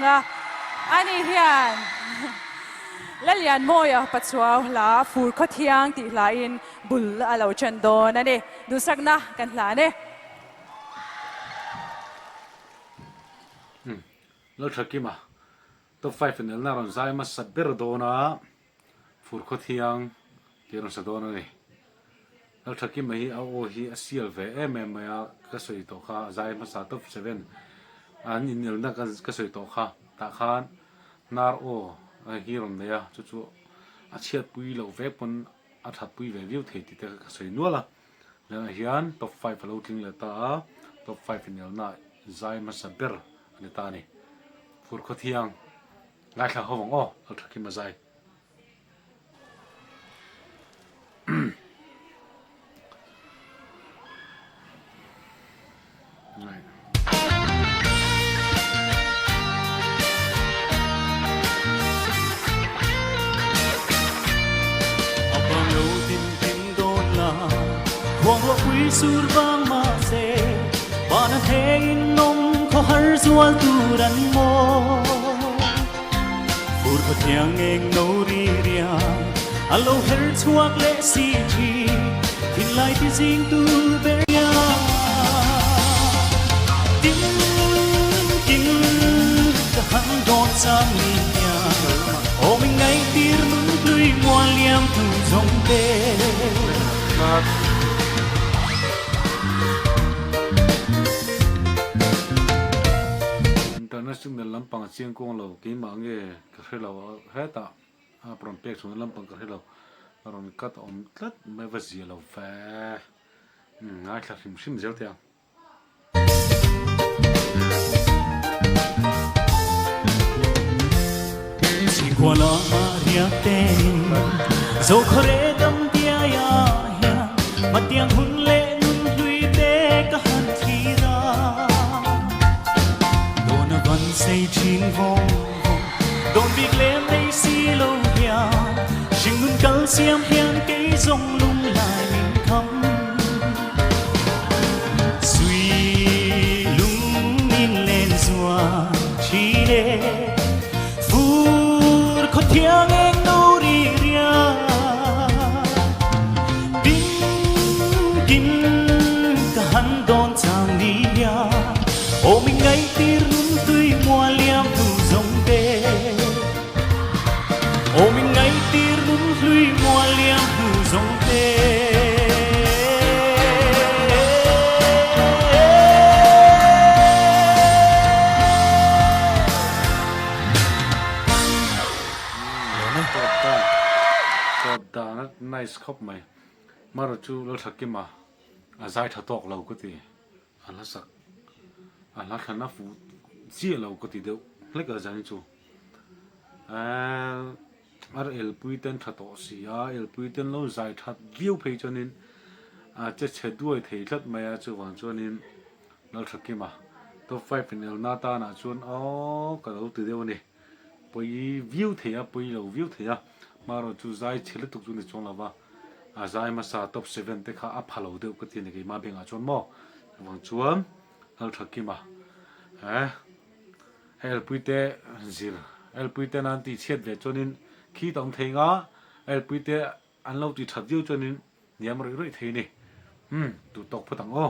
nga ani hian lalian moya patsuaw la fur khothiang ti la in bul alo chandon ani du sakna kan hla ne lo thaki ma top 5 final na ron zai ma sabir dona fur khothiang ti ron sadona ni lo thaki ma hi a o hi a sial ve em ya ka soi to kha zai ma sa top 7 an in nil na ka soi to kha ta khan nar o hi ron ne ya chu a chiat pui lo ve pon a that pui ve view the ti te ka soi nuala la hian top 5 lo tling la ta top 5 final na zai ma sabir ani ta ni fur khothiang lai thla hawang o al thaki ma zai abang lo tin tin don la huang lo quy sur bang ma se bana thein nom kho har zual tu ran mo fur khothiang eng no ri ria alo her chuak le si ji tin lai ti jing tu ber ya tin tin ka hang don sang ni ya o mình ngay tir nun lui mua liam tu dòng tê international lampang chiang kong lo ki ma nge ka helo heta a pron pek chung lampang ka helo ron kat om tlat me va zi lo fa ngai thla sim zel tia chỉ qua lo maria tên dẫu khó để đâm tia ya ya mà tiếng hun lệ nun lui tê cả hàn thi ra đồn vẫn say chín vong đồn việc lem đây xi lâu ya chừng nun cỡ xiêm hiền cây rong lung lại mình thắm suy lung in lên rùa chi lệ khothiang eng no ri ria bin kin ka han don chang ni ya o mình ngay tir nun tui mua liam tu dòng tê o mình ngay tir nun tui mua liam tu dòng tê da nice khop mai mar chu lo thaki ma a zai tha tok lo ko ti ala sak ala thana fu chi lo ko ti deu lek a jani chu ar el puiten tha to si a el puiten lo zai tha view phe chonin a che che duai thei thlat mai a chu wang chonin lo thaki ma top 5 final na ta na chun o ka lo ti deu ni poi view thei a poi lo view thei a maro chu zai chile tuk chu ni chong lawa a zai ma sa top 7 te kha a phalo deu ka ti ni ke ma benga chon mo wang chuan hal thaki ma hel puite zir el puite nan ti chet ve chonin khi tong theinga el puite an lo ti that diu chonin niam roi roi thei ni tu tok phatang o